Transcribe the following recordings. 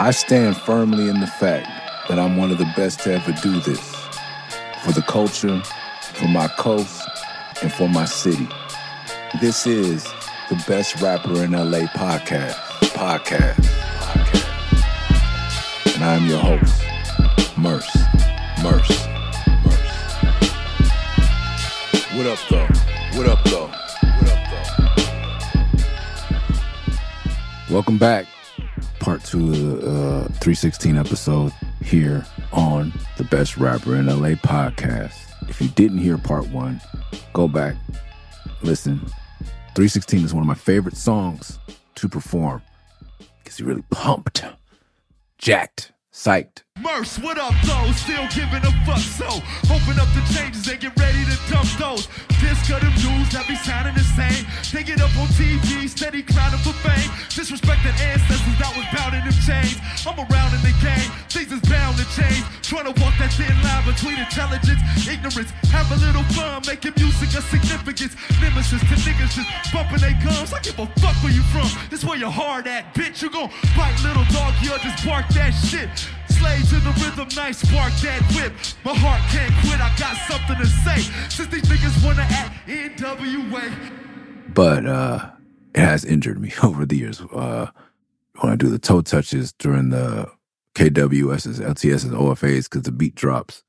I stand firmly in the fact that I'm one of the best to ever do this. For the culture, for my coast, and for my city. This is the Best Rapper in LA podcast. And I'm your host, Murs. What up, though? Welcome back. Part 2 of the 316 episode here on the Best Rapper in LA podcast. If you didn't hear part 1, go back, listen. 316 is one of my favorite songs to perform because he really pumped, jacked, psyched. Murs, what up, though? Still giving a fuck, so open up the changes and get ready to dump those. Disc of them dudes that be sounding the same. They get up on TV, steady clowning for fame. Disrespecting ancestors that was bound in them chains. I'm around in the game, things is bound to change. Trying to walk that thin line between intelligence, ignorance. Have a little fun, making music of significance. Nemesis to niggas just bumping their gums. I give a fuck where you from, this where your heart at, bitch. You gon' bite little dog, you'll just bark that shit. Slave to the rhythm, nice spark that whip. My heart can't quit, I got something to say. Since these niggas wanna act NWA. But it has injured me over the years. When I do the toe touches during the KWS's, LTS's, OFAs, because the beat drops.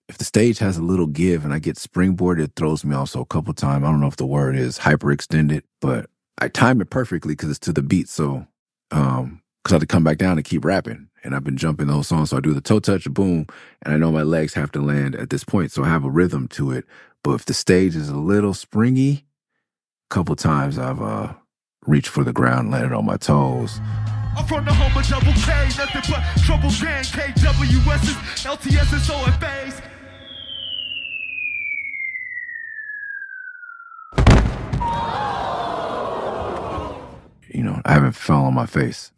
If the stage has a little give and I get springboarded, it throws me off. So a couple times, I don't know if the word is hyperextended, but I time it perfectly because it's to the beat. So, because I have to come back down and keep rapping. And I've been jumping those songs. So I do the toe touch, boom, and I know my legs have to land at this point. So I have a rhythm to it. But if the stage is a little springy, a couple times I've reached for the ground, landed on my toes. I'm from the home of double K, nothing but trouble gang, KWS's, LTS's, OFA's. You know, I haven't fell on my face.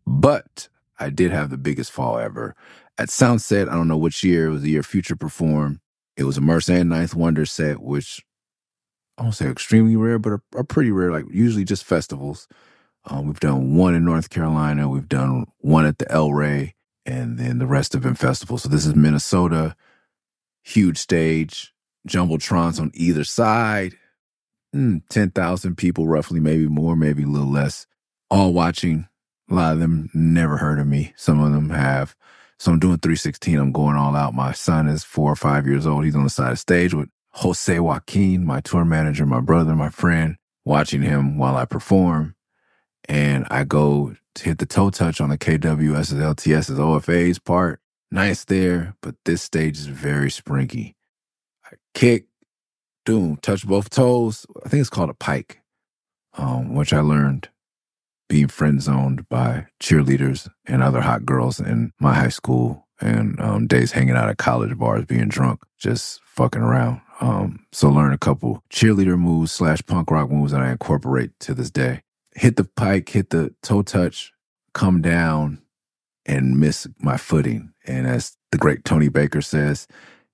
But I did have the biggest fall ever. At Soundset, I don't know which year, it was the year Future performed. It was a Murs and Ninth Wonder set, which I won't say extremely rare, but are pretty rare, like usually just festivals. We've done one in North Carolina, we've done one at the El Rey, and then the rest have been festivals. So this is Minnesota, huge stage, jumbotrons on either side, 10,000 people roughly, maybe more, maybe a little less, all watching. A lot of them never heard of me. Some of them have. So I'm doing 316. I'm going all out. My son is 4 or 5 years old. He's on the side of the stage with Jose Joaquin, my tour manager, my brother, my friend, watching him while I perform. And I go to hit the toe touch on the KWS's, LTS's, OFA's part. Nice there, but this stage is very springy. I kick, touch both toes. I think it's called a pike, which I learned being friend-zoned by cheerleaders and other hot girls in my high school and days hanging out at college bars, being drunk, just fucking around. So learn a couple cheerleader moves / punk rock moves that I incorporate to this day. Hit the pike, hit the toe touch, come down, and miss my footing. And as the great Tony Baker says,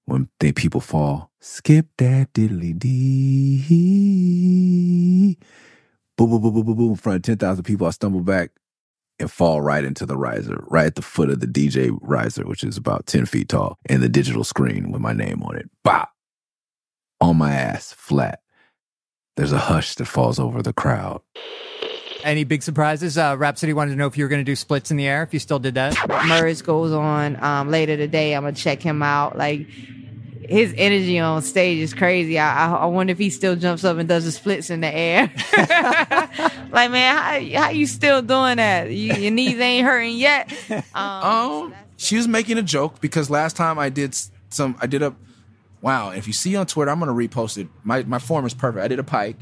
when people fall, skip that diddly dee. Boom, boom, boom, boom, boom, boom, in front of 10,000 people, I stumble back and fall right into the riser, right at the foot of the DJ riser, which is about 10 feet tall, and the digital screen with my name on it. Bop! On my ass, flat. There's a hush that falls over the crowd. Any big surprises? Rhapsody wanted to know if you were going to do splits in the air, if you still did that. Murs goes on later today. I'm going to check him out. Like, his energy on stage is crazy. I wonder if he still jumps up and does the splits in the air. Like, man, how you still doing that? Your knees ain't hurting yet? She was making a joke because last time I did wow, if you see on Twitter, I'm going to repost it. My form is perfect. I did a pike,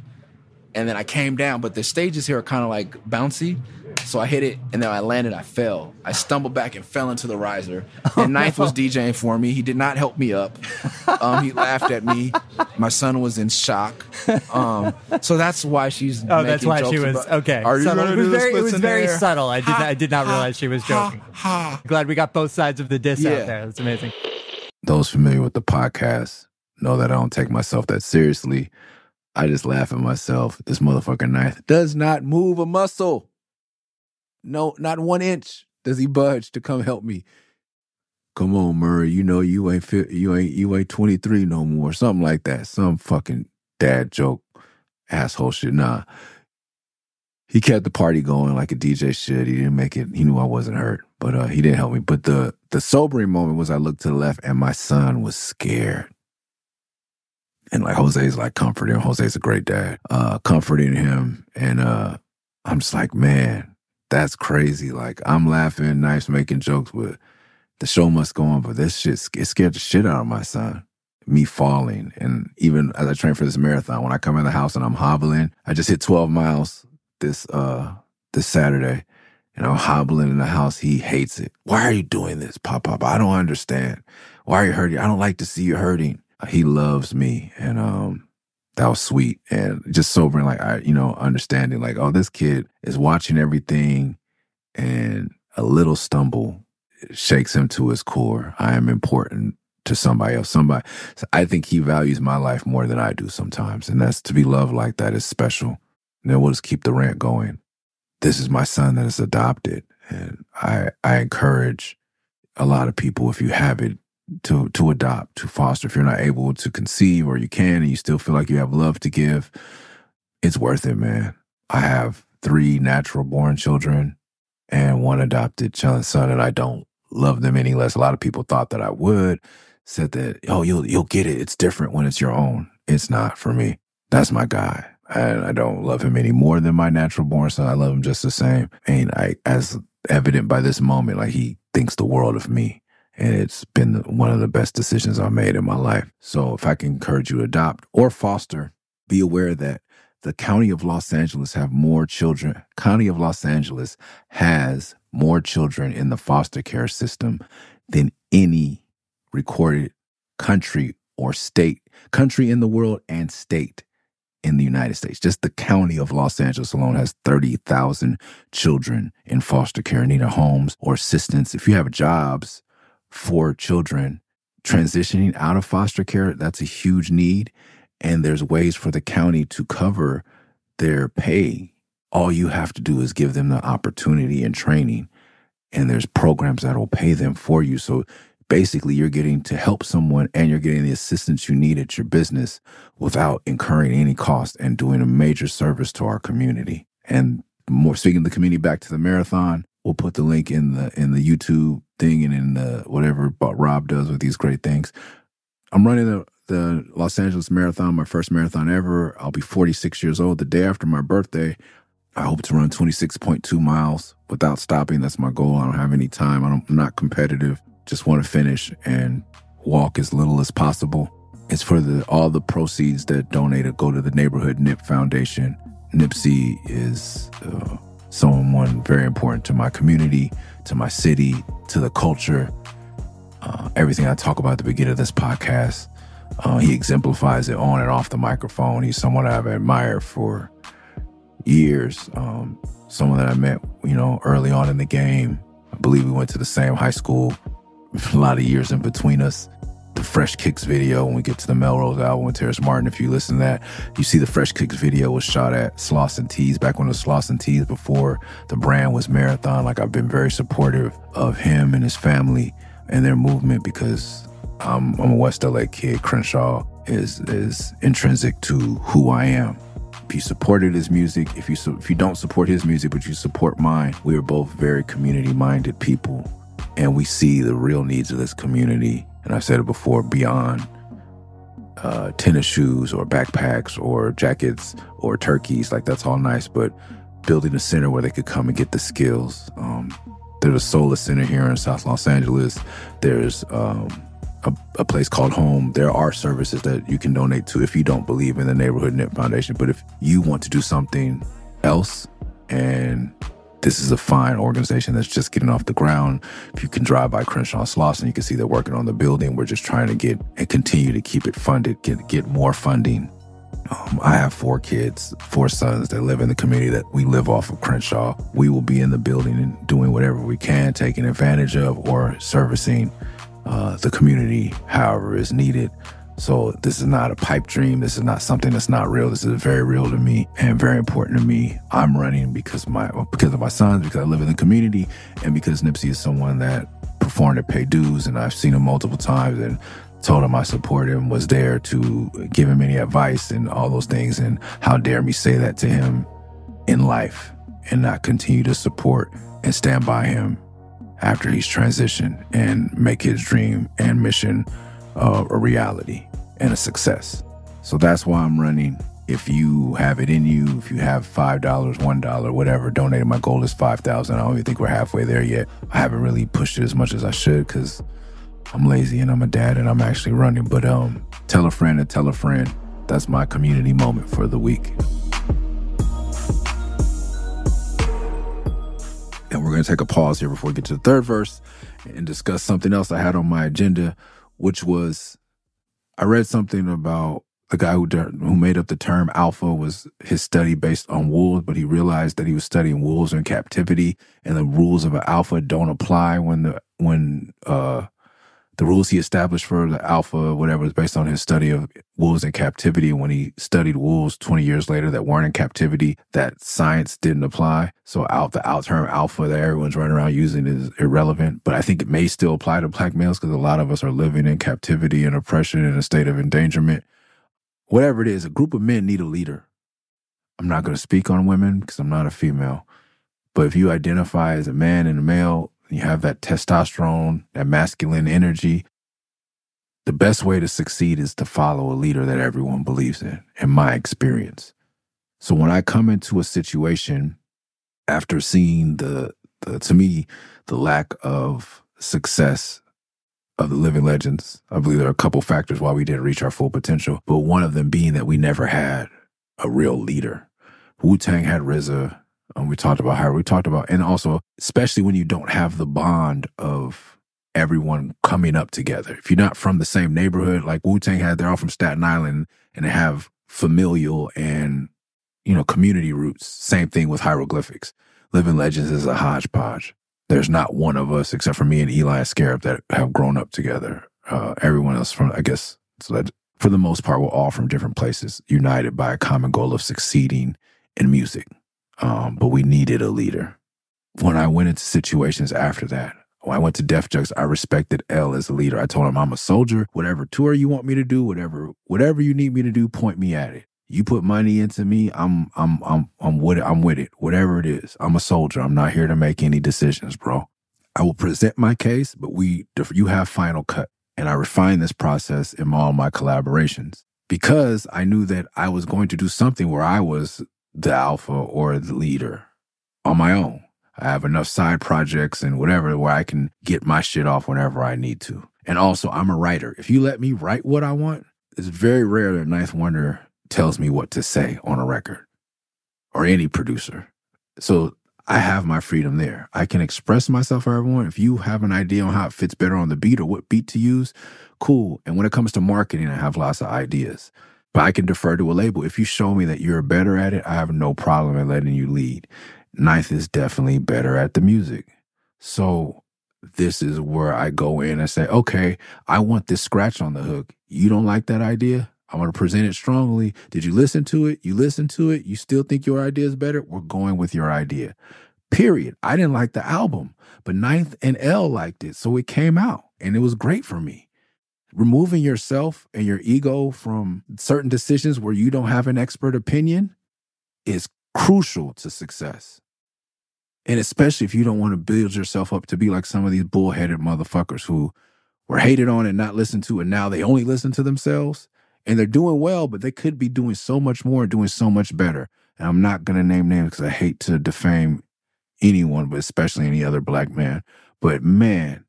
and then I came down, but the stages here are kind of like bouncy. So I hit it, and then I landed, I fell. I stumbled back and fell into the riser. And Ninth was DJing for me. He did not help me up. He laughed at me. My son was in shock. So that's why she's making that's why jokes she was, about, okay. Are you Subtle. going to do the splits It was in very there? subtle. I did not realize she was joking. Glad we got both sides of the diss out there. That's amazing. Those familiar with the podcast know that I don't take myself that seriously. I just laugh at myself. This motherfucking Ninth does not move a muscle. No, not 1 inch. does he budge to come help me? Come on, Murray, you know you ain't 23 no more. Something like that. Some fucking dad joke, asshole shit. Nah. He kept the party going like a DJ should. He didn't make it. He knew I wasn't hurt, but he didn't help me. But the sobering moment was I looked to the left and my son was scared. And like Jose's like comforting him. Jose's a great dad. Comforting him. And I'm just like, man, that's crazy. Like I'm laughing, Knife's making jokes, but the show must go on. But this shit, it scared the shit out of my son. Me falling. And even as I train for this marathon, when I come in the house and I'm hobbling, I just hit 12 miles this Saturday, and I'm hobbling in the house. He hates it. Why are you doing this, Pop? I don't understand. Why are you hurting? I don't like to see you hurting. He loves me, and that was sweet, and just sobering, like understanding, like, oh, this kid is watching everything, and a little stumble shakes him to his core. I am important to somebody else. So I think he values my life more than I do sometimes, and that's to be loved like that is special. And then we'll just keep the rant going. This is my son that is adopted, and I encourage a lot of people, if you have it, to adopt, to foster. If you're not able to conceive, or you can and you still feel like you have love to give, it's worth it, man. I have 3 natural born children and 1 adopted son, and I don't love them any less. A lot of people thought that I would, said that, oh, you'll get it. It's different when it's your own. It's not for me. That's my guy. And I don't love him any more than my natural born son. I love him just the same. And as evident by this moment, like he thinks the world of me. And it's been one of the best decisions I've made in my life. So if I can encourage you to adopt or foster, be aware that the County of Los Angeles have more children. County of Los Angeles has more children in the foster care system than any recorded country or state, country in the world and state in the United States. Just the County of Los Angeles alone has 30,000 children in foster care, need homes or assistance. If you have jobs for children transitioning out of foster care, that's a huge need. And there's ways for the county to cover their pay. All you have to do is give them the opportunity and training. And there's programs that will pay them for you. So basically, you're getting to help someone and you're getting the assistance you need at your business without incurring any cost and doing a major service to our community. And more, speaking of the community, back to the marathon, we'll put the link in the YouTube thing and in the whatever Rob does with these great things. I'm running the Los Angeles Marathon, my first marathon ever. I'll be 46 years old the day after my birthday. I hope to run 26.2 miles without stopping. That's my goal. I don't have any time. I'm not competitive. Just want to finish and walk as little as possible. It's for all the proceeds that donated go to the Neighborhood Nip Foundation. Nipsey is someone very important to my community, to my city, to the culture. Everything I talk about at the beginning of this podcast, he exemplifies it on and off the microphone. He's someone I've admired for years. Someone that I met, early on in the game. I believe we went to the same high school. A lot of years in between us. The Fresh Kicks video, when we get to the Melrose album with Terrace Martin, if you listen to that, you see the Fresh Kicks video was shot at Sloss and Tees, back when it was Sloss and Tees, before the brand was Marathon. Like, I've been very supportive of him and his family and their movement because I'm a West LA kid. Crenshaw is intrinsic to who I am. If you supported his music, if you don't support his music, but you support mine, we are both very community-minded people. And we see the real needs of this community. And I've said it before, beyond tennis shoes or backpacks or jackets or turkeys. Like, that's all nice, but building a center where they could come and get the skills. There's a Solar Center here in South Los Angeles. There's a place called Home. There are services that you can donate to if you don't believe in the Neighborhood Nip Foundation. But if you want to do something else, and this is a fine organization that's just getting off the ground. If you can drive by Crenshaw Slauson, you can see they're working on the building. We're just trying to get and continue to keep it funded, get more funding. I have 4 kids, 4 sons that live in the community that we live off of Crenshaw. We will be in the building and doing whatever we can, taking advantage of or servicing the community however is needed. So this is not a pipe dream. This is not something that's not real. This is very real to me and very important to me. I'm running because of my sons, because I live in the community, and because Nipsey is someone that performed to pay dues, and I've seen him multiple times and told him I support him, was there to give him any advice and all those things. And how dare me say that to him in life and not continue to support and stand by him after he's transitioned and make his dream and mission a reality and a success. So that's why I'm running. If you have it in you, if you have $5, $1, whatever, donate. My goal is $5,000. I don't even think we're halfway there yet. I haven't really pushed it as much as I should because I'm lazy and I'm a dad and I'm actually running. But tell a friend and tell a friend. That's my community moment for the week. And we're going to take a pause here before we get to the third verse and discuss something else I had on my agenda, which was, I read something about the guy who made up the term alpha was his study based on wolves, but he realized that he was studying wolves in captivity, and the rules of an alpha don't apply when the rules he established for the alpha, whatever, was based on his study of wolves in captivity. And when he studied wolves 20 years later that weren't in captivity, that science didn't apply. So the term alpha that everyone's running around using is irrelevant. But I think it may still apply to black males because a lot of us are living in captivity and oppression in a state of endangerment. Whatever it is, a group of men need a leader. I'm not going to speak on women because I'm not a female. But if you identify as a man and a male, you have that testosterone, that masculine energy, the best way to succeed is to follow a leader that everyone believes in my experience. So when I come into a situation after seeing to me, the lack of success of the living legends, I believe there are a couple factors why we didn't reach our full potential, but one of them being that we never had a real leader. Wu-Tang had RZA. We talked about, and also, especially when you don't have the bond of everyone coming up together. If you're not from the same neighborhood, like Wu-Tang had, they're all from Staten Island and they have familial and, community roots. Same thing with hieroglyphics. Living Legends is a hodgepodge. There's not one of us, except for me and Eli and Scarab, that have grown up together. Everyone else for the most part, we're all from different places, united by a common goal of succeeding in music. But we needed a leader. When I went into situations after that, when I went to Def Jux, I respected L as a leader. I told him, I'm a soldier. Whatever tour you want me to do, whatever you need me to do, point me at it. You put money into me, I'm with it. I'm with it. Whatever it is, I'm a soldier. I'm not here to make any decisions, bro. I will present my case, but you have final cut. And I refined this process in all my collaborations because I knew that I was going to do something where I was the alpha or the leader on my own. I have enough side projects and whatever where I can get my shit off whenever I need to. And also, I'm a writer. If you let me write what I want, it's very rare that Ninth Wonder tells me what to say on a record or any producer. So I have my freedom there. I can express myself however I want. If you have an idea on how it fits better on the beat or what beat to use, cool. And when it comes to marketing, I have lots of ideas. But I can defer to a label. If you show me that you're better at it, I have no problem in letting you lead. Ninth is definitely better at the music. So this is where I go in and say, okay, I want this scratch on the hook. You don't like that idea? I'm going to present it strongly. Did you listen to it? You listened to it? You still think your idea is better? We're going with your idea. Period. I didn't like the album, but Ninth and L liked it. So it came out and it was great for me. Removing yourself and your ego from certain decisions where you don't have an expert opinion is crucial to success. And especially if you don't want to build yourself up to be like some of these bullheaded motherfuckers who were hated on and not listened to, and now they only listen to themselves. And they're doing well, but they could be doing so much more and doing so much better. And I'm not going to name names because I hate to defame anyone, but especially any other black man. But man,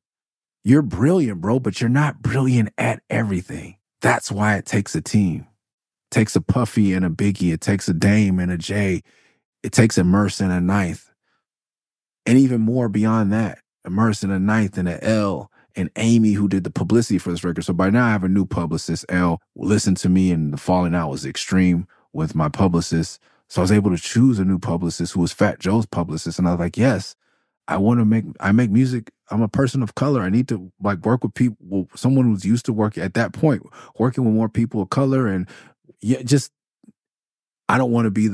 you're brilliant, bro, but you're not brilliant at everything. That's why it takes a team. It takes a Puffy and a Biggie. It takes a Dame and a Jay. It takes a Murs and a Ninth. And even more beyond that, a Murs and a Ninth and a L and Amy, who did the publicity for this record. So by now I have a new publicist. L listened to me and the falling out was extreme with my publicist. So I was able to choose a new publicist who was Fat Joe's publicist. And I was like, yes, I make music. I'm a person of color. I need to like work with people, someone who's used to working at that point, working with more people of color. And yeah, just, I don't want to be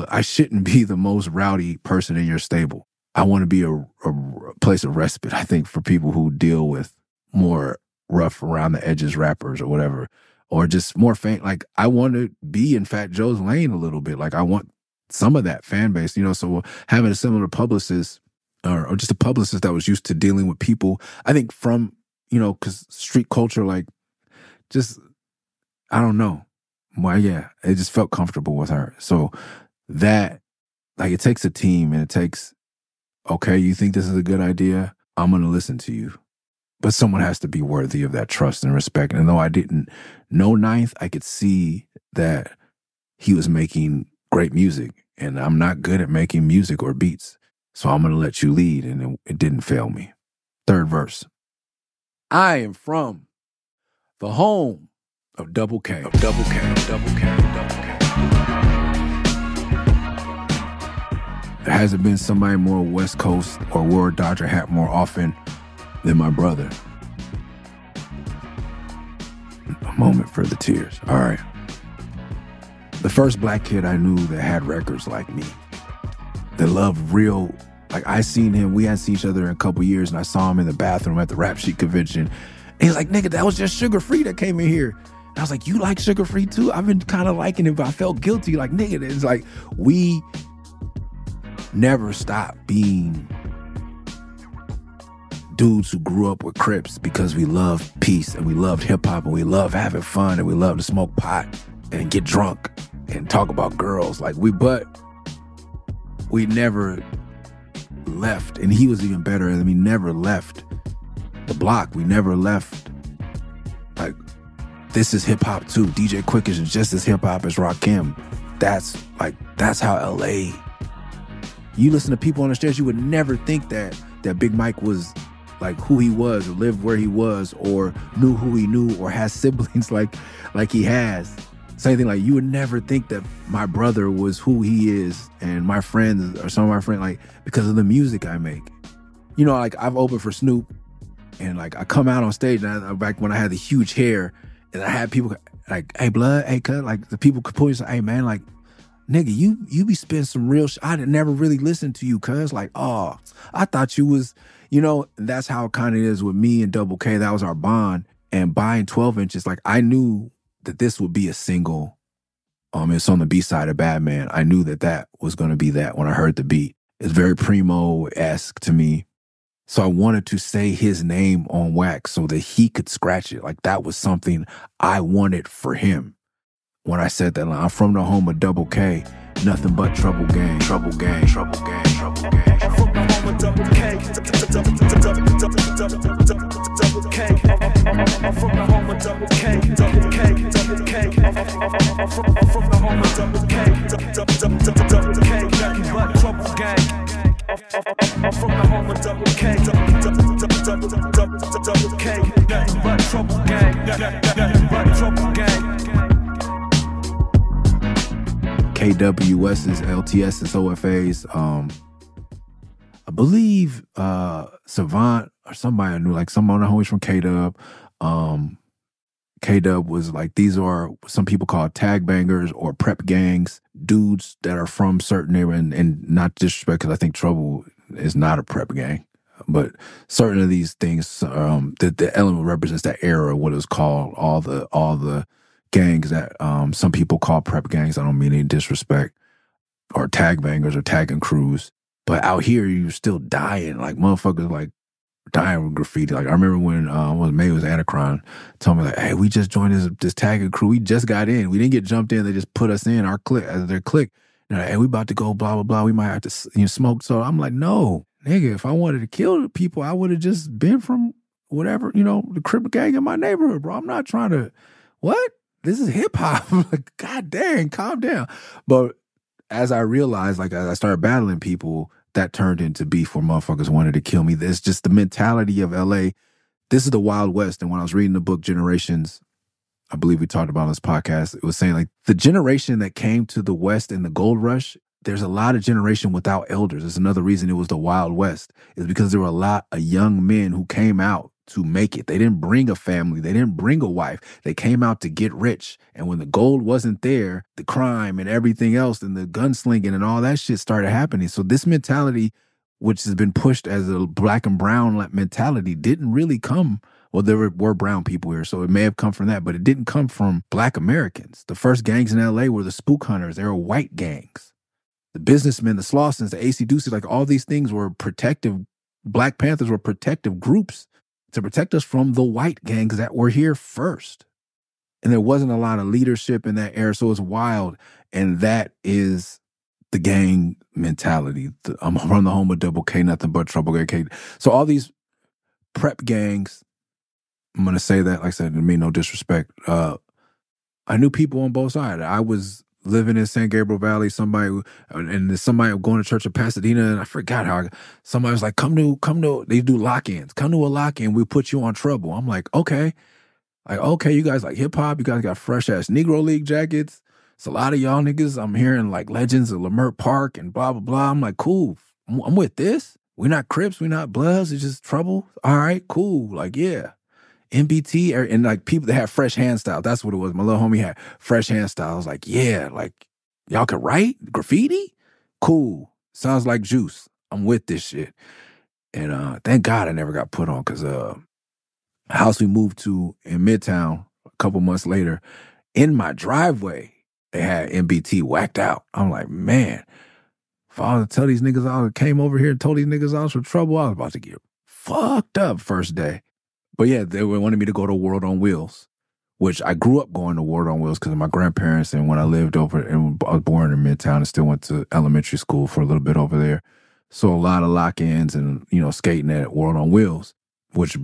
I shouldn't be the most rowdy person in your stable. I want to be a place of respite, I think, for people who deal with more rough around the edges rappers or whatever, or just more faint. Like, I want to be in Fat Joe's lane a little bit. Like, I want some of that fan base, you know, so having a similar publicist or just a publicist that was used to dealing with people, I think from, you know, because street culture, like, just, I don't know. Well, yeah, it just felt comfortable with her. So that, like, it takes a team, and it takes, okay, you think this is a good idea? I'm going to listen to you. But someone has to be worthy of that trust and respect. And though I didn't know Ninth, I could see that he was making great music. And I'm not good at making music or beats. So I'm going to let you lead. And it didn't fail me. Third verse. I am from the home of Double K. Of Double K. Double K. Double K. There hasn't been somebody more West Coast or wore a Dodger hat more often than my brother. A moment for the tears. All right. The first black kid I knew that had records like me, that loved real, like I seen him, we hadn't seen each other in a couple years, and I saw him in the bathroom at the Rap Sheet convention. And he's like, nigga, that was just Sugar Free that came in here. And I was like, you like Sugar Free too? I've been kind of liking it, but I felt guilty. Like, nigga, it's like, we never stopped being dudes who grew up with Crips because we loved peace and we loved hip hop and we loved having fun and we loved to smoke pot and get drunk and talk about girls. Like, but we never left. And he was even better. I mean, never left the block. We never left. Like, this is hip hop too. DJ Quick is just as hip hop as Rakim. That's how LA. You listen to people on the stairs, you would never think that Big Mike was like who he was, or lived where he was, or knew who he knew, or has siblings like he has. Same thing, like, you would never think that my brother was who he is, and my friends, or some of my friends, like, because of the music I make. You know, like, I've opened for Snoop, and like, I come out on stage, and back when I had the huge hair, and I had people like, hey, blood, hey, cut, like, the people could pull you, say, hey, man, like, nigga, you be spitting some real shit. I never really listened to you, cuz, like, oh, I thought you was, you know. And that's how it kind of is with me and Double K. That was our bond. And buying 12 inches, like, I knew that this would be a single. It's on the B-side of Bad Man. I knew that was going to be that when I heard the beat. It's very Primo-esque to me. So I wanted to say his name on wax so that he could scratch it. Like, that was something I wanted for him. When I said that line, I'm from the home of Double K, nothing but trouble gang, trouble gang, trouble gang, trouble gang. I'm from the home of Double K, double K. I'm from the home of Double K, double K, double K. I'm from the home of Double K, double K, nothing but trouble gang. I'm from the home of Double K, double K, nothing but trouble gang, nothing but trouble gang. KWS's, LTS's, OFA's, I believe Savant or somebody I knew, like some of the homies from K-Dub. K-Dub was like, these are some people call tag bangers or prep gangs, dudes that are from certain area, and not disrespect, because I think Trouble is not a prep gang, but certain of these things, the element represents that era, what it was called, all the gangs that some people call prep gangs. I don't mean any disrespect, or tag bangers or tagging crews. But out here, you're still dying. Like, motherfuckers, like, dying with graffiti. Like, I remember when maybe it was Anacron told me, like, hey, we just joined this tagging crew. We just got in. We didn't get jumped in. They just put us in our clique, as their clique. And like, hey, we about to go blah, blah, blah. We might have to smoke. So I'm like, no, nigga, if I wanted to kill people, I would have just been from whatever, the Crip gang in my neighborhood, bro. I'm not trying to, what? This is hip hop. Like, God dang, calm down. But as I realized, like, as I started battling people, that turned into beef where motherfuckers wanted to kill me. There's just the mentality of LA. This is the Wild West. And when I was reading the book Generations, I believe we talked about on this podcast, it was saying, like, the generation that came to the West in the gold rush, there's a lot of generation without elders. It's another reason it was the Wild West, is because there were a lot of young men who came out to make it. They didn't bring a family. They didn't bring a wife. They came out to get rich. And when the gold wasn't there, the crime and everything else and the gunslinging and all that shit started happening. So this mentality, which has been pushed as a black and brown mentality, didn't really come. Well, there were brown people here, so it may have come from that, but it didn't come from black Americans. The first gangs in LA were the spook hunters. They were white gangs. The businessmen, the Slaussons, the AC Deuces, like all these things were protective. Black Panthers were protective groups to protect us from the white gangs that were here first. And there wasn't a lot of leadership in that era, so it's wild. And that is the gang mentality. I'm from the home of Double K, nothing but trouble. K. So all these prep gangs, I'm going to say that, like I said, to me, no disrespect. I knew people on both sides. I was living in San Gabriel Valley, somebody going to church in Pasadena, and I forgot how somebody was like, come to, they do lock-ins. Come to a lock-in, we'll put you on trouble. I'm like, okay. Like, okay, you guys like hip-hop, you guys got fresh-ass Negro League jackets. It's a lot of y'all niggas. I'm hearing like legends of Lamert Park and blah, blah, blah. I'm like, cool, I'm with this. We're not Crips, we're not Bloods, it's just trouble. All right, cool, like, yeah. MBT, and like people that have fresh hand style. That's what it was. My little homie had fresh hand style. I was like, yeah, like y'all could write graffiti? Cool. Sounds like juice. I'm with this shit. And thank God I never got put on, because the house we moved to in Midtown a couple months later, in my driveway, they had MBT whacked out. I'm like, man, if I was to tell these niggas I came over here and told these niggas I was for trouble, I was about to get fucked up first day. But yeah, they wanted me to go to World on Wheels, which I grew up going to World on Wheels because of my grandparents. And when I lived over, and I was born in Midtown and still went to elementary school for a little bit over there. So a lot of lock-ins and, skating at World on Wheels, which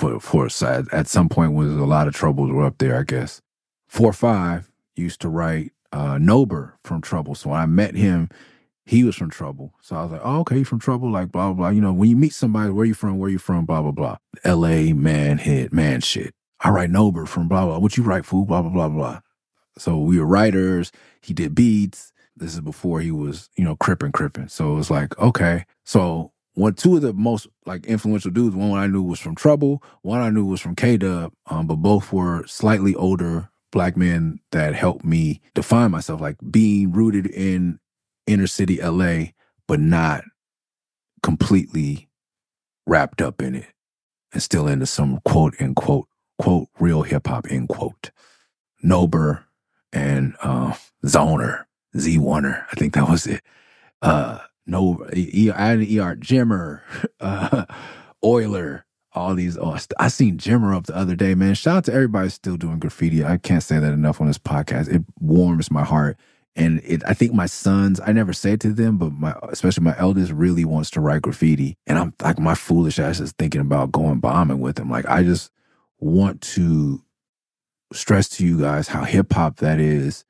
at some point was a lot of troubles were up there, I guess. 4-5 used to write Nober from Trouble. So when I met him, he was from Trouble. So I was like, oh, okay, you from Trouble? Like, blah, blah, blah. When you meet somebody, where you from, blah, blah, blah. L.A. man shit. I write Nober from blah, blah. What you write, fool? Blah, blah, blah, blah. So we were writers. He did beats. This is before he was, crippin'. So it was like, okay. So two of the most like influential dudes, one I knew was from Trouble, one I knew was from K-Dub, but both were slightly older black men that helped me define myself, like being rooted in inner city LA, but not completely wrapped up in it and still into some quote unquote, quote, real hip hop, end quote. Nober and Zoner, Z1er, I think that was it. Nober, I had an ER, Jimmer, Euler, all these. I seen Jimmer up the other day, man. Shout out to everybody still doing graffiti. I can't say that enough on this podcast. It warms my heart. And I think my sons, I never say it to them, but especially my eldest really wants to write graffiti. And I'm like, my foolish ass is thinking about going bombing with him. Like, I just want to stress to you guys how hip hop that is.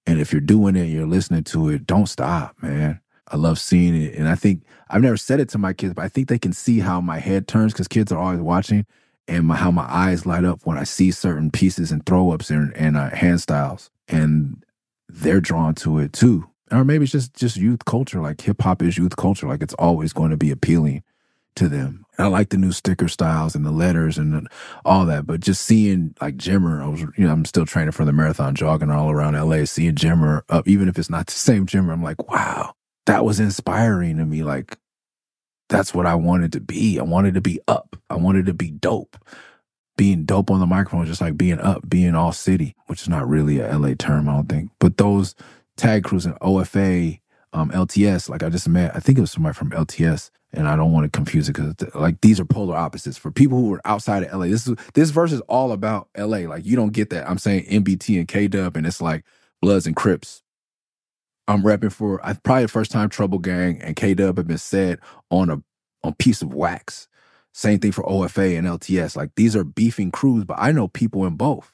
And if you're doing it, you're listening to it, don't stop, man. I love seeing it. And I think, I've never said it to my kids, but I think they can see how my head turns, because kids are always watching, and how my eyes light up when I see certain pieces and throw-ups and hand styles. And they're drawn to it too. Or maybe it's just youth culture. Like hip-hop is youth culture. Like it's always going to be appealing to them. And I like the new sticker styles and the letters and all that. But just seeing like Jimmer, I'm still training for the marathon, jogging all around LA, seeing Jimmer up, even if it's not the same Jimmer, I'm like, wow, that was inspiring to me. Like, that's what I wanted to be. I wanted to be up. I wanted to be dope. Being dope on the microphone is just like being up, being all city, which is not really a LA term, I don't think. But those tag crews in OFA, LTS, like I just met, I think it was somebody from LTS, and I don't want to confuse it because like these are polar opposites. For people who are outside of LA, this verse is all about LA. Like you don't get that. I'm saying MBT and K-Dub, and it's like Bloods and Crips. I'm repping for, probably the first time Trouble Gang and K-Dub have been said on a piece of wax. Same thing for OFA and LTS. Like these are beefing crews, but I know people in both.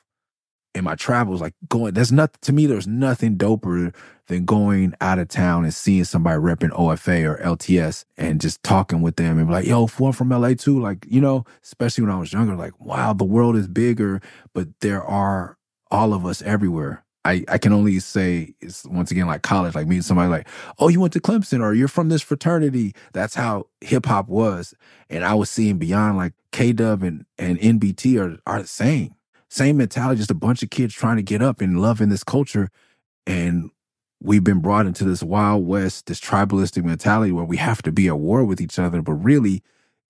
In my travels, like there's nothing doper than going out of town and seeing somebody repping OFA or LTS and just talking with them and be like, yo, I'm from LA too. Like, especially when I was younger, like, wow, the world is bigger, but there are all of us everywhere. I can only say it's once again like college, like meeting somebody like, oh, you went to Clemson or you're from this fraternity. That's how hip hop was. And I was seeing beyond like K-Dub and NBT are the same. Same mentality, just a bunch of kids trying to get up and loving this culture. And we've been brought into this Wild West, this tribalistic mentality where we have to be at war with each other. But really,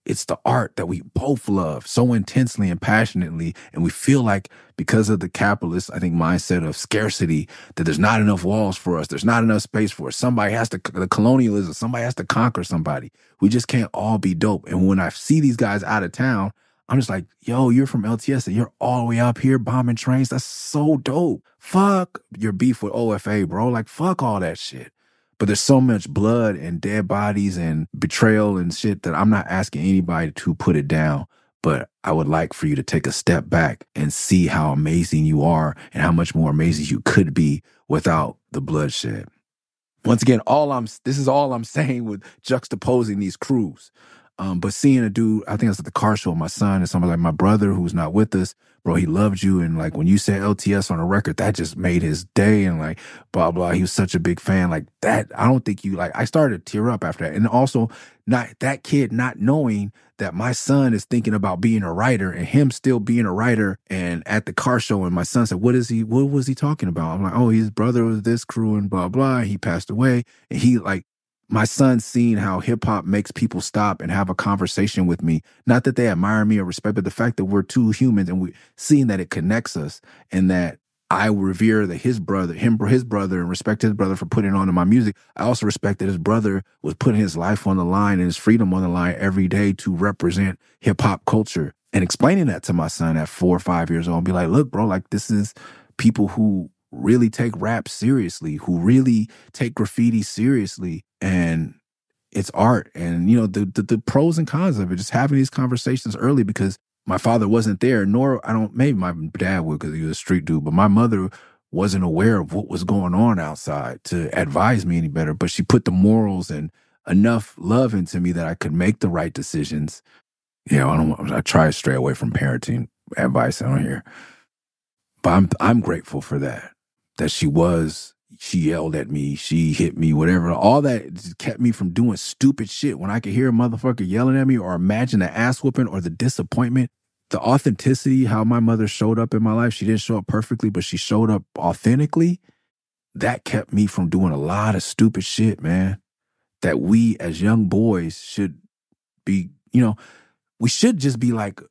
it's the art that we both love so intensely and passionately. And we feel like because of the capitalist, I think, mindset of scarcity, that there's not enough walls for us. There's not enough space for us. Somebody has to, the colonialism, somebody has to conquer somebody. We just can't all be dope. And when I see these guys out of town, I'm just like, yo, you're from LTS and you're all the way up here bombing trains. That's so dope. Fuck your beef with OFA, bro. Like, fuck all that shit. But there's so much blood and dead bodies and betrayal and shit that I'm not asking anybody to put it down. But I would like for you to take a step back and see how amazing you are and how much more amazing you could be without the bloodshed. Once again, this is all I'm saying with juxtaposing these crews. But seeing a dude, I think I was at the car show with my son and somebody like my brother who's not with us, bro, he loved you. And like when you said LTS on a record, that just made his day and like blah, blah. He was such a big fan. Like that, I don't think I started to tear up after that. And also not that kid not knowing that my son is thinking about being a writer and him still being a writer. And at the car show, and my son said, what was he talking about? I'm like, oh, his brother was this crew and blah, blah. He passed away. And he like, my son's seeing how hip hop makes people stop and have a conversation with me. Not that they admire me or respect, but the fact that we're two humans and we seeing that it connects us and that I revere that his brother and respect his brother for putting on my music. I also respect that his brother was putting his life on the line and his freedom on the line every day to represent hip hop culture and explaining that to my son at 4 or 5 years old and be like, look, bro, like this is people who really take rap seriously, who really take graffiti seriously. And it's art. And, you know, the pros and cons of it, just having these conversations early because my father wasn't there, maybe my dad would because he was a street dude, but my mother wasn't aware of what was going on outside to advise me any better. But she put the morals and enough love into me that I could make the right decisions. You know, I try to stray away from parenting advice on here. But I'm grateful for that she yelled at me, she hit me, whatever. All that just kept me from doing stupid shit. When I could hear a motherfucker yelling at me or imagine the ass whooping or the disappointment, the authenticity, how my mother showed up in my life, she didn't show up perfectly, but she showed up authentically. That kept me from doing a lot of stupid shit, man. That we as young boys should be, you know, we should just be like,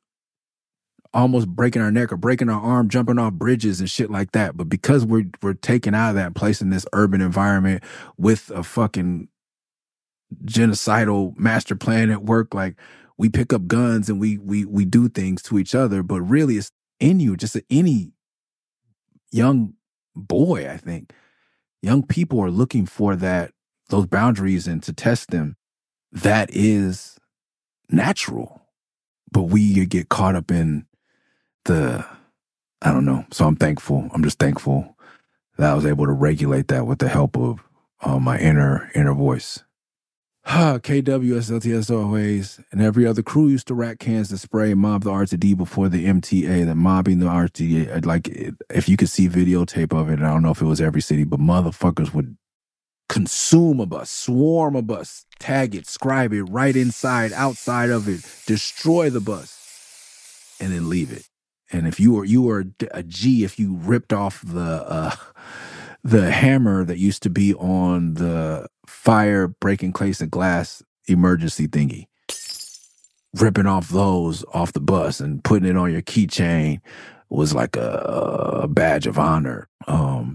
almost breaking our neck or breaking our arm, jumping off bridges and shit like that. But because we're taken out of that place in this urban environment with a fucking genocidal master plan at work, like we pick up guns and we do things to each other. But really it's in you, just any young boy, I think. Young people are looking for those boundaries and to test them. That is natural. But we get caught up in I don't know. So I'm thankful. I'm just thankful that I was able to regulate that with the help of my inner voice. KWS, LTS, always, and every other crew used to rack cans to spray and mob the RTD before the MTA, that mobbing the RTD, if you could see videotape of it, I don't know if it was every city, but motherfuckers would consume a bus, swarm a bus, tag it, scribe it, right inside, outside of it, destroy the bus, and then leave it. And if you were a G, if you ripped off the hammer that used to be on the fire breaking case of glass emergency thingy, ripping off those off the bus and putting it on your keychain was like a badge of honor.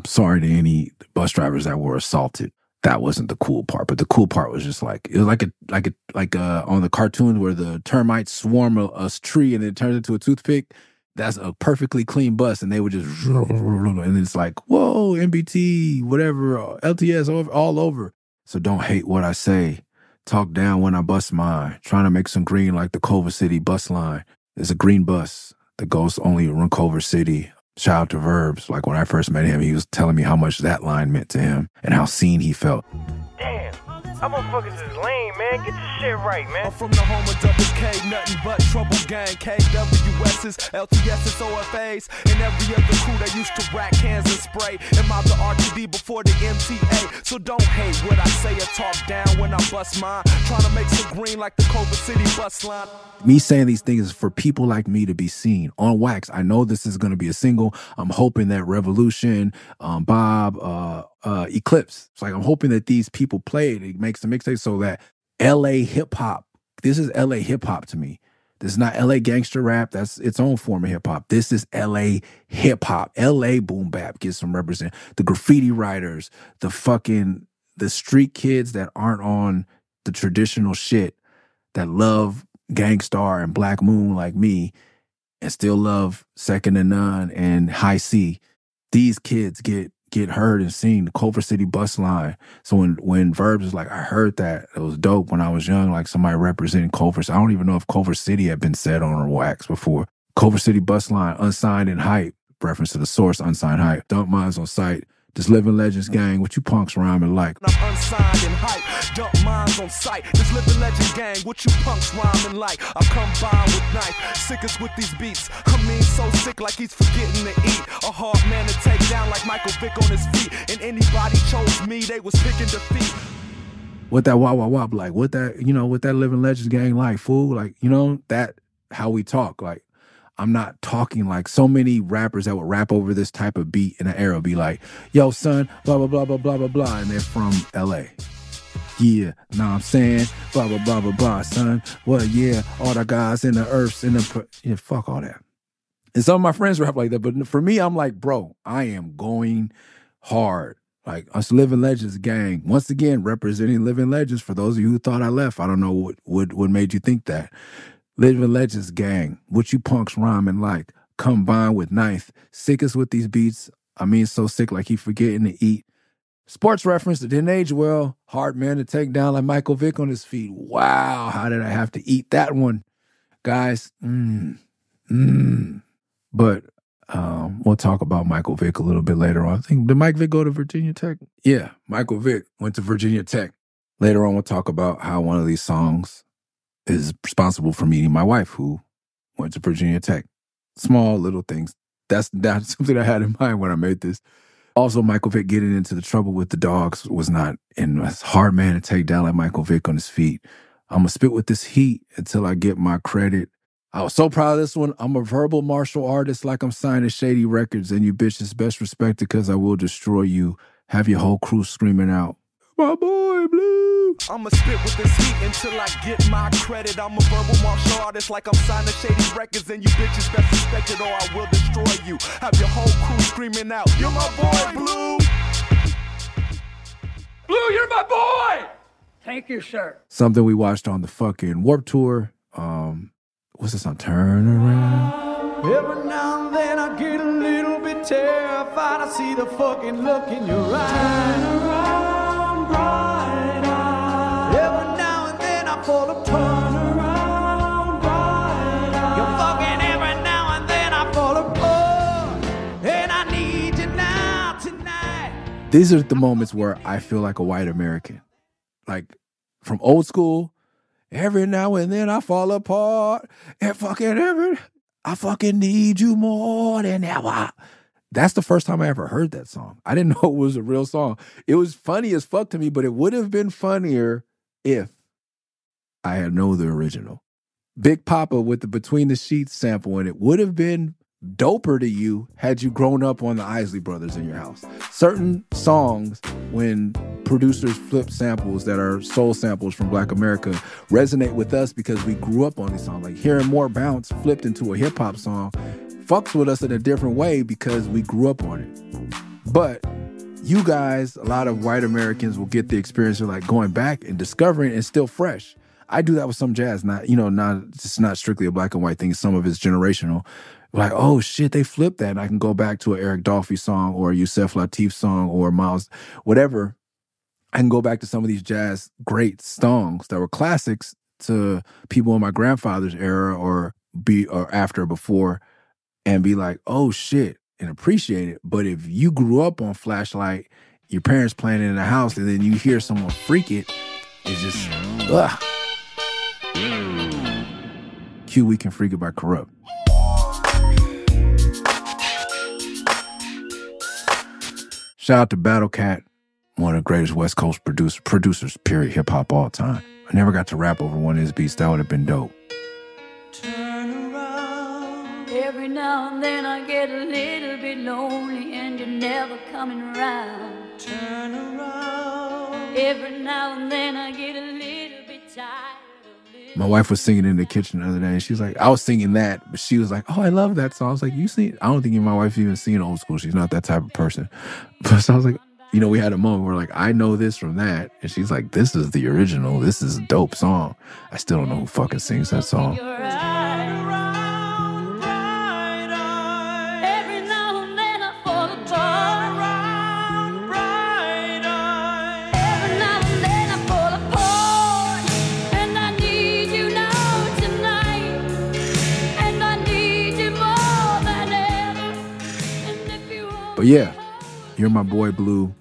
Sorry to any bus drivers that were assaulted. That wasn't the cool part, but the cool part was just like, it was like on the cartoons where the termites swarm a tree and it turns into a toothpick. That's a perfectly clean bus, and they would just, and it's like, whoa, MBT, whatever, LTS, all over. So don't hate what I say. Talk down when I bust mine. Trying to make some green like the Culver City bus line. There's a green bus that goes only around Culver City. Shout out to Verbs. Like when I first met him, he was telling me how much that line meant to him and how seen he felt. Damn, our motherfuckers is lame, man. Get your shit right, man. I'm from the home of Double K, nothing but trouble gang. KWS's, LTS's, OFA's, and every other crew that used to rack cans and spray. And out the RTD before the MTA. So don't hate what I say or talk down when I bust mine. Trying to make some green like the Culver City bus line. Me saying these things is for people like me to be seen on wax. I know this is going to be a single. I'm hoping that Revolution, Bob, Eclipse. It's like I'm hoping that these people play it. It makes the mixtape so that LA hip hop. This is LA hip hop to me. This is not LA gangster rap. That's its own form of hip hop. This is LA hip hop. LA boom bap gets some represent. The graffiti writers, the street kids that aren't on the traditional shit, that love Gangstar and Black Moon like me and still love Second to None and High C. These kids get heard and seen. The Culver City bus line. So when Verbs is like, I heard that, it was dope when I was young, like somebody representing Culver. I don't even know if Culver City had been said on wax before. Culver City bus line, unsigned and hype. Reference to the source, unsigned hype. Dump mines on site. This Living Legends gang, what you punks rhyming like? I'm unsigned and hype, dump mines on sight. This Living Legend gang, what you punks rhyming like? I come by with knife, sickest with these beats. I mean so sick like he's forgetting to eat. A hard man to take down like Michael Vick on his feet. And anybody chose me, they was picking defeat. What that wop wop wop like? What that, what that Living Legends gang like, fool? Like, that how we talk. Like, I'm not talking like so many rappers that would rap over this type of beat in an era be like, yo, son, blah, blah, blah, blah, blah, blah, blah. And they're from LA. Yeah, know what I'm saying? Blah, blah, blah, blah, blah, son. Well, yeah, all the guys in the earths, yeah, fuck all that. And some of my friends rap like that. But for me, I'm like, bro, I am going hard. Like us Living Legends gang. Once again, representing Living Legends. For those of you who thought I left, I don't know what made you think that. Living Legends gang, what you punks rhyming like, combined with knife, sickest with these beats, I mean so sick like he forgetting to eat. Sports reference that didn't age well, hard man to take down like Michael Vick on his feet. Wow, how did I have to eat that one? Guys, But we'll talk about Michael Vick a little bit later on. I think, did Mike Vick go to Virginia Tech? Yeah, Michael Vick went to Virginia Tech. Later on, we'll talk about how one of these songs is responsible for meeting my wife, who went to Virginia Tech. Small little things. That's something I had in mind when I made this. Also, Michael Vick getting into the trouble with the dogs was not in a hard man to take down like Michael Vick on his feet. I'm going to spit with this heat until I get my credit. I was so proud of this one. I'm a verbal martial artist like I'm signing Shady Records, and you bitches best respected because I will destroy you. Have your whole crew screaming out, my boy, Blue. I'ma spit with this heat until I get my credit. I'm a verbal martial artist like I'm signing Shady Records, and you bitches best respected or I will destroy you. Have your whole crew screaming out, you're my boy, Blue. Blue, you're my boy! Thank you, sir. Something we watched on the fucking Warped Tour. What's this on? Turn Around. Every now and then I get a little bit terrified. I see the fucking look in your eyes. Turn around, bright eyes. Every now and then I fall apart. Turn around, bright eyes. You're fucking every now and then I fall apart. And I need you now tonight. These are the moments where I feel like a white American. Like, from old school, every now and then I fall apart. And I fucking need you more than ever. That's the first time I ever heard that song. I didn't know it was a real song. It was funny as fuck to me, but it would have been funnier if I had known the original. Big Papa with the Between the Sheets sample, and it would have been doper to you had you grown up on the Isley Brothers in your house. Certain songs, when producers flip samples that are soul samples from Black America, resonate with us because we grew up on these songs. Like hearing More Bounce flipped into a hip hop song fucks with us in a different way because we grew up on it. But you guys, a lot of white Americans will get the experience of like going back and discovering it and still fresh. I do that with some jazz, not strictly a black and white thing. Some of it's generational. Like, oh shit, they flipped that. And I can go back to an Eric Dolphy song or a Yusef Lateef song or Miles, whatever. I can go back to some of these jazz great songs that were classics to people in my grandfather's era or after or before and be like, oh shit, and appreciate it. But if you grew up on Flashlight, your parents playing it in the house and then you hear someone freak it, it's just, ugh. Q We Can Freak It by Corrupt. Shout out to Battle Cat, one of the greatest West Coast producers, period, hip-hop all time. I never got to rap over one of his beats. That would have been dope. Turn around. Every now and then I get a little bit lonely and you're never coming around. Turn around. Every now and then I get a little bit tired. My wife was singing in the kitchen the other day, and she was like, I was singing that, but she was like, oh, I love that song. I was like, you sing? I don't think my wife even seen old school. She's not that type of person. But so I was like, you know, we had a moment where like, I know this from that. And she's like, this is the original. This is a dope song. I still don't know who fucking sings that song. But yeah, You're My Boy Blue.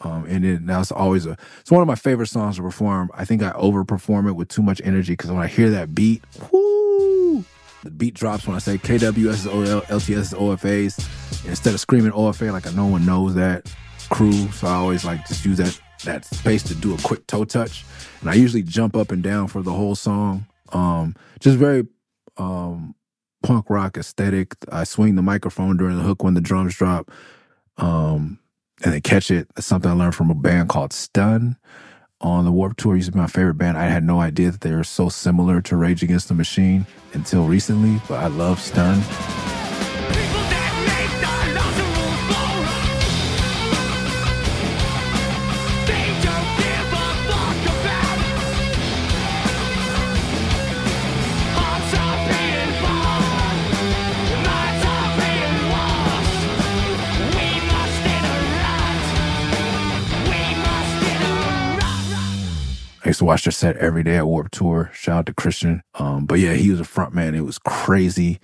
And then now it's one of my favorite songs to perform. I think I overperform it with too much energy because when I hear that beat, whoo, the beat drops when I say KWS, LTS, OFAs. And instead of screaming OFA, like no one knows that crew. So I always like just use that space to do a quick toe touch. And I usually jump up and down for the whole song. Just very punk rock aesthetic. I swing the microphone during the hook when the drums drop. And then catch it. That's something I learned from a band called Stun on the Warped Tour. Used to be my favorite band. I had no idea that they were so similar to Rage Against the Machine until recently, but I love Stun. I used to watch their set every day at Warped Tour. Shout out to Christian. But yeah, he was a front man. It was crazy.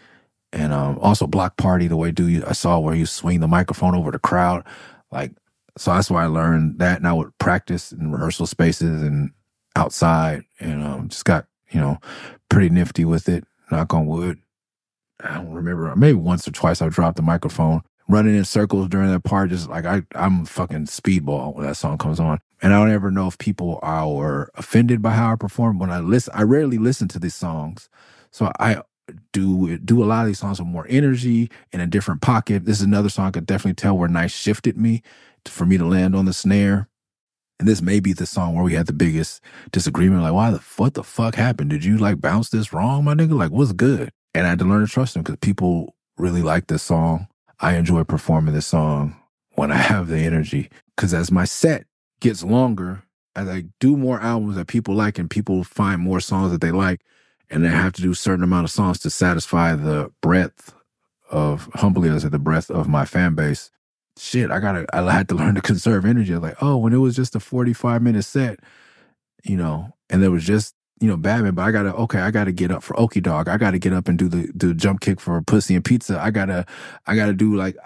And also Block Party, the way I saw where you swing the microphone over the crowd. Like, so that's why I learned that. And I would practice in rehearsal spaces and outside. And just got, pretty nifty with it. Knock on wood. I don't remember. Maybe once or twice I dropped the microphone. Running in circles during that part, just like I'm fucking speedball when that song comes on. And I don't ever know if people are offended by how I perform. When I listen, I rarely listen to these songs. So I do a lot of these songs with more energy in a different pocket. This is another song I could definitely tell where Nice shifted me for me to land on the snare. And this may be the song where we had the biggest disagreement. Like, what the fuck happened? Did you like bounce this wrong, my nigga? Like, what's good? And I had to learn to trust him because people really like this song. I enjoy performing this song when I have the energy. Because as my set gets longer, as I do more albums that people like and people find more songs that they like, and I have to do a certain amount of songs to satisfy the breadth of, humbly as the breadth of my fan base, shit, I had to learn to conserve energy. Like, oh, when it was just a 45-minute set, and there was just, Batman, but I gotta get up for Okie Dog. I gotta get up and do the jump kick for Pussy and Pizza. I gotta do like,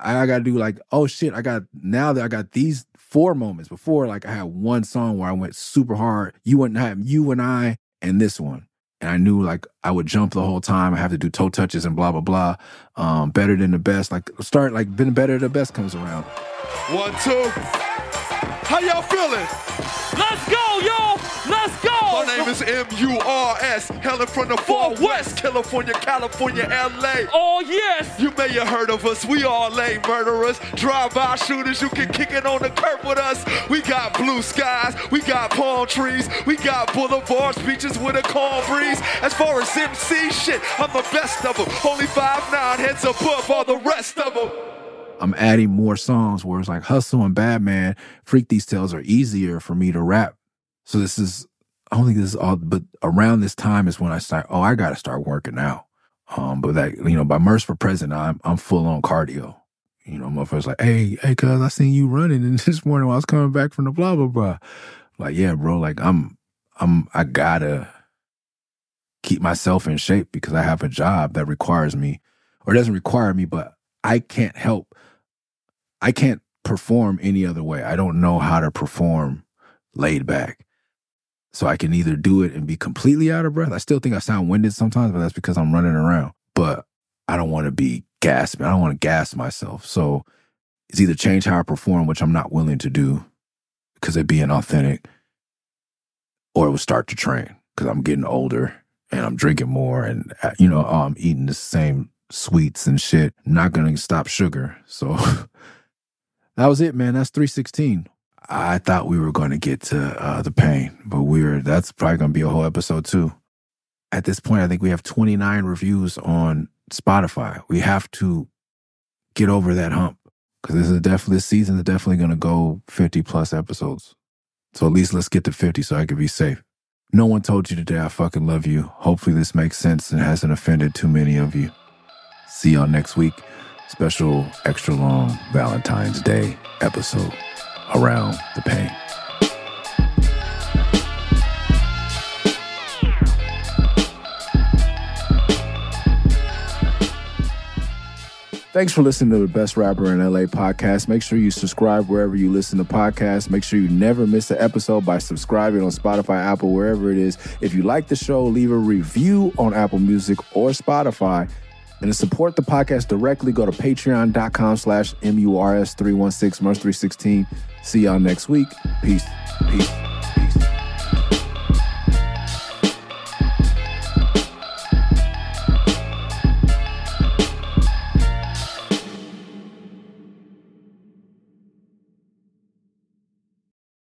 oh shit, now that I got these 4 moments. Before, like I had one song where I went super hard. You and I, and this one. And I knew like I would jump the whole time. I have to do toe touches and blah, blah, blah. Better than the best. Like start like been better than the best comes around. 1, 2. How y'all feeling? Let's go, y'all! Let's go! My name is M-U-R-S, hailing from the far west, California, LA. Oh, yes! You may have heard of us, we all lay murderers, drive-by shooters, you can kick it on the curb with us. We got blue skies, we got palm trees, we got boulevards, beaches with a calm breeze. As far as MC shit, I'm the best of them, only 5'9", heads above all the rest of them. I'm adding more songs where it's like Hussle and Batman, Freak These Tales are easier for me to rap. So I don't think this is all, but around this time is when I start, I got to start working out. But that, by Murs for President, I'm full on cardio. Motherfuckers like, hey, cuz I seen you running and this morning while I was coming back from the blah, blah, blah. Like, yeah, bro, like I gotta keep myself in shape because I have a job that requires me, or doesn't require me, but I can't perform any other way. I don't know how to perform laid back. So I can either do it and be completely out of breath. I still think I sound winded sometimes, but that's because I'm running around. But I don't want to be gasping. I don't want to gas myself. So it's either change how I perform, which I'm not willing to do because it being authentic, or it would start to train because I'm getting older and I'm drinking more and, I'm eating the same sweets and shit. I'm not going to stop sugar. So that was it, man. That's 316. I thought we were going to get to the pain, but that's probably going to be a whole episode too. At this point, I think we have 29 reviews on Spotify. We have to get over that hump because this season is definitely going to go 50 plus episodes. So at least let's get to 50 so I can be safe. No one told you today I fucking love you. Hopefully this makes sense and hasn't offended too many of you. See y'all next week. Special extra long Valentine's Day episode around the pain. Thanks for listening to the Best Rapper in LA podcast. Make sure you subscribe wherever you listen to podcasts. Make sure you never miss an episode by subscribing on Spotify, Apple, wherever it is. If you like the show, leave a review on Apple Music or Spotify. And to support the podcast directly, go to patreon.com/MURS316, Murs316. See y'all next week. Peace.